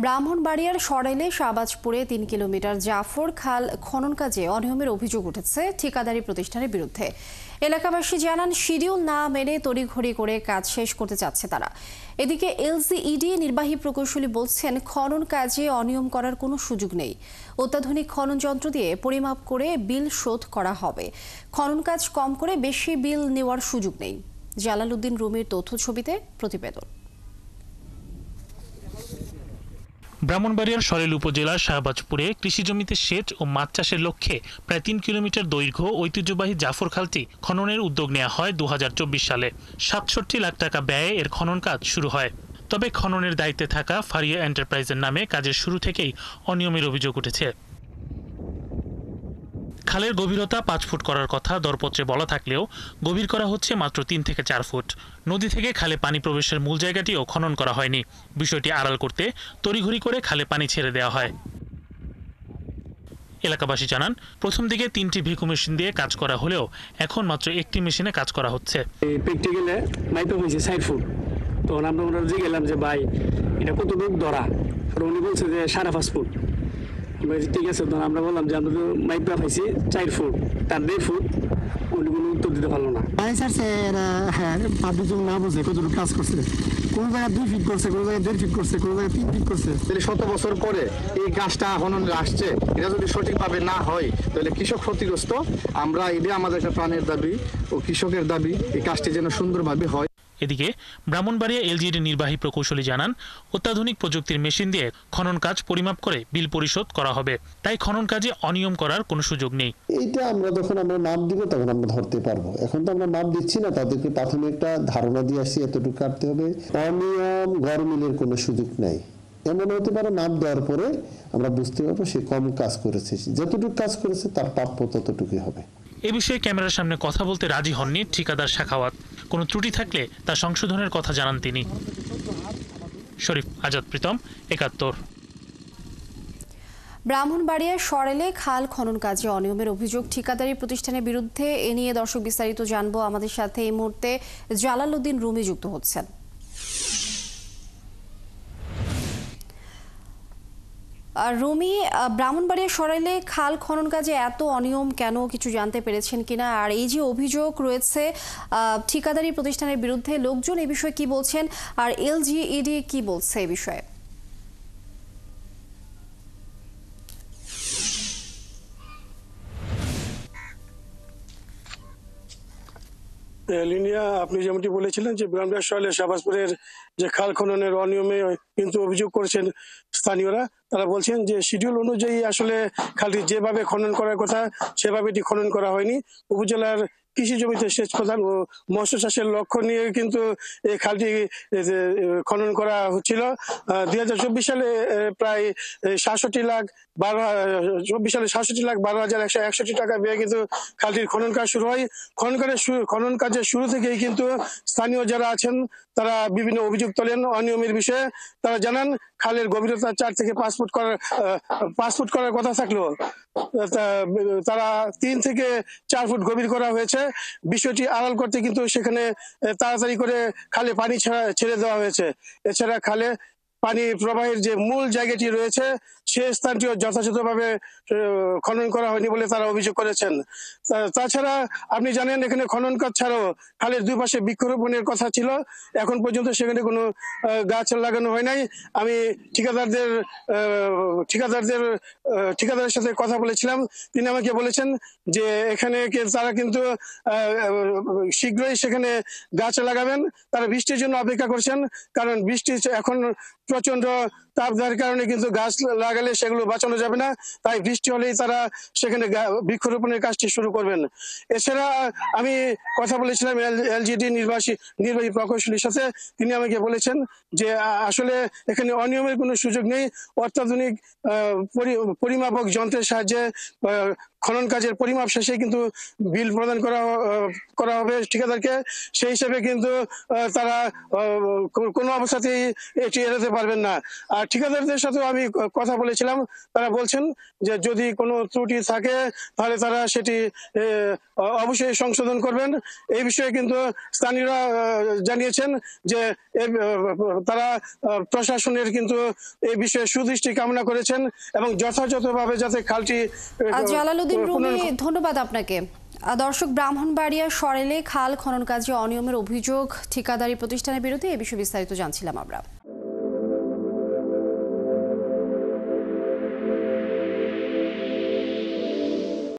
ব্রাহ্মণবাড়িয়ার সরাইলে শাহবাজপুরে ৩ কিলোমিটার জাফর খাল খনন কাজে অনিয়মের অভিযোগ উঠেছে ঠিকাদারি প্রতিষ্ঠানের বিরুদ্ধে। এলাকাবাসী জানান, শিডিউল না মেনে তড়িঘড়ি করে কাজ শেষ করতে চাচ্ছে তারা। এদিকে এলজিইডি নির্বাহী প্রকৌশলী বলছেন, খনন কাজে অনিয়ম করার কোনো সুযোগ নেই। অত্যাধুনিক খনন যন্ত্র দিয়ে পরিমাপ করে বিল শোধ করা হবে। খনন কাজ কম করে বেশি বিল নেওয়ার সুযোগ নেই। জালালউদ্দিন রুমির তথ্য ছবিতে প্রতিবেদন। ব্রাহ্মণবাড়িয়ার সরাইল উপজেলার শাহবাজপুরে কৃষি জমিতে সেচ ও মাছ চাষের লক্ষ্যে প্রায় ৩ কিলোমিটার দৈর্ঘ্য ঐতিহ্যবাহী জাফর খালটি খননের উদ্যোগ নেওয়া হয় ২০২৪ সালে। ৬৭ লাখ টাকা ব্যয়ে এর খনন কাজ শুরু হয়। তবে খননের দায়িত্বে থাকা ফারিয়া এন্টারপ্রাইজের নামে কাজের শুরু থেকেই অনিয়মের অভিযোগ উঠেছে। খালের গভীরতা ৫ ফুট করার কথা দরপত্রে বলা থাকলেও গভীর করা হচ্ছে মাত্র ৩ থেকে ৪ ফুট। নদী থেকে খালে পানি প্রবেশের মূল জায়গাটিও খনন করা হয়নি। বিষয়টি আড়াল করতে তড়িঘড়ি করে খালে পানি ছেড়ে দেওয়া হয়। এলাকাবাসী জানান, প্রথম দিকে ৩টি ভিকু মেশিন দিয়ে কাজ করা হলেও এখন মাত্র একটি মেশিনে কাজ করা হচ্ছে। প্র্যাকটিক্যালে মাইপে হয়েছে ৬০ ফুট। তখন আমরা ওনারা গেলাম যে ভাই এটা কতটুক ধরা, উনি বলছে যে ৫.৫ ফুট। ঠিক আছে, তখন আমরা বললাম যে আমরা তো মাইপা পাইছি ৪ ফুট, তার ১.৫ ফুট। উনি কোনো উত্তর দিতে পারলো না। হ্যাঁ, পাবলিক না বুঝে কতটুকু কাজ করছে, কোন জায়গায় ২ ফিট করছে, কোন জায়গায় ১.৫ ফিট করছে, কোন জায়গায় ৩ ফিট করছে। শত বছর পরে এই গাছটা এখনো আসছে, এটা যদি সঠিকভাবে না হয় তাহলে কৃষক ক্ষতিগ্রস্ত। আমরা এটা আমাদের একটা প্রাণের দাবি ও কৃষকের দাবি, এই কাজটি যেন সুন্দরভাবে হয়। এদিকে ব্রাহ্মণবাড়িয়া এলজিইডি নির্বাহী প্রকৌশলী জানান, অত্যাধুনিক প্রযুক্তির মেশিন দিয়ে খনন কাজ পরিমাপ করে বিল পরিশোধ করা হবে। তাই খনন কাজে অনিয়ম করার কোনো সুযোগ নেই। এইটা যখন আমরা মাপ দিব তখন আমরা ধরতে পারবো। এখন তো আমরা মাপ দিচ্ছি না, তাদেরকে প্রাথমিক একটা ধারণা দিয়ে আসছি এতটুকু কাটতে হবে। অনিয়ম গরমিলের কোনো সুযোগ নাই। এমন হতে পারে মাপ দেওয়ার পরে আমরা বুঝতে পারবো সে কম কাজ করেছে, যতটুকু কাজ করেছে তার প্রাপ্য ততটুকুই হবে। এ বিষয়ে ক্যামেরার সামনে কথা বলতে রাজি হননি ঠিকাদার সাখাওয়াত। কোনো ত্রুটি থাকলে তা সংশোধনের কথা জানান তিনি। শরীফ আজাদ প্রীতম, ৭১। ব্রাহ্মণবাড়িয়ার সরাইলে খাল খনন কাজে অনিয়মের অভিযোগ ঠিকাদারি প্রতিষ্ঠানের বিরুদ্ধে। এ নিয়ে দর্শক বিস্তারিত জানবো। আমাদের সাথে এই মুহূর্তে জালালউদ্দিন রুমি যুক্ত হচ্ছেন। রুমি, ব্রাহ্মণবাড়িয়া সরাইলে খাল খনন কাজে এত অনিয়ম কেন, কিছু জানতে পেরেছেন কিনা? আর এই যে অভিযোগ রয়েছে ঠিকাদারি প্রতিষ্ঠানের বিরুদ্ধে, লোকজন এই বিষয়ে কি বলছেন, আর এলজিইডি কি বলছে এই বিষয়ে? লিনিয়া, আপনি যেমনটি বলেছিলেন যে ব্রাহ্মণবাড়িয়া সরাইলে শাহবাজপুরের যে খাল খননের অনিয়মে কিন্তু অভিযোগ করেছেন স্থানীয়রা। তারা বলছেন যে শিডিউল অনুযায়ী আসলে খালটি যেভাবে খনন করার কথা সেভাবে এটি খনন করা হয়নি। উপজেলার কৃষি জমিতে সেচ প্রদান ও মৎস্য চাষের লক্ষ্য নিয়ে কিন্তু এই খালটি খনন করা হচ্ছিল। ২০২৪ সালে প্রায় ৬৭,১২,১৬,১৬,১৬,১৬ টাকা ব্যয়ে কিন্তু খালটির খনন কাজ শুরু হয়। খনন কাজের শুরু থেকেই কিন্তু স্থানীয় যারা আছেন তারা বিভিন্ন অভিযোগ তোলেন অনিয়মের বিষয়ে। তারা জানান, খালের গভীরতা ৪ থেকে ৫ ফুট করার কথা থাকলেও তারা ৩ থেকে ৪ ফুট গভীর করা হয়েছে। বিষয়টি আড়াল করতে কিন্তু সেখানে তাড়াতাড়ি করে খালে পানি ছেড়ে দেওয়া হয়েছে। এছাড়া খালে পানি প্রবাহের যে মূল জায়গাটি রয়েছে সে স্থানটিও যথাযথভাবে খনন করা হয়নি বলে তারা অভিযোগ করেছেন। তাছাড়া আপনি জানেন, এখানে খনন কাজ ছাড়াও খালের দুই পাশে বৃক্ষরোপণের কথা ছিল। এখন পর্যন্ত সেখানে কোনো গাছ লাগানো হয় নাই। আমি ঠিকাদারের সাথে কথা বলেছিলাম। তিনি আমাকে বলেছেন যে এখানে তারা কিন্তু শীঘ্রই সেখানে গাছ লাগাবেন। তারা বৃষ্টির জন্য অপেক্ষা করছেন, কারণ বৃষ্টি এখন প্রচন্ড তাপদাহের কারণে কিন্তু গাছ লাগালে সেগুলো বাঁচানো যাবে না। তাই বৃষ্টি হলেই তারা সেখানে বৃক্ষরোপণের কাজটি শুরু করবেন। এছাড়া আমি কথা বলেছিলাম এলজিইডি নির্বাহী প্রকৌশলীর সাথে। তিনি আমাকে বলেছেন যে আসলে এখানে অনিয়মের কোনো সুযোগ নেই। অত্যাধুনিক পরিমাপক যন্ত্রের সাহায্যে খনন কাজের পরিমাপ শেষে কিন্তু বিল প্রদান করা হবে ঠিকাদারকে। সেই হিসেবে কিন্তু তারা কোনো অবস্থাতেই এটি এড়াতে পারবেন না। আর ঠিকাদারদের সাথেও আমি কথা বলেছিলাম, তারা বলছেন যে যদি কোনো ত্রুটি থাকে তাহলে তারা সেটি অবশ্যই সংশোধন করবেন। এই বিষয়ে কিন্তু স্থানীয়রা জানিয়েছেন যে তারা প্রশাসনের কিন্তু এই বিষয়ে সুদৃষ্টি কামনা করেছেন এবং যথাযথভাবে যাতে খালটি জালালউদ্দিন রুমি, ধন্যবাদ আপনাকে। দর্শক, ব্রাহ্মণবাড়িয়ার সরেলে খাল খনন কাজে অনিয়মের অভিযোগ ঠিকাদারি প্রতিষ্ঠানের বিরুদ্ধে, এ বিষয়ে বিস্তারিত জানছিলাম আমরা।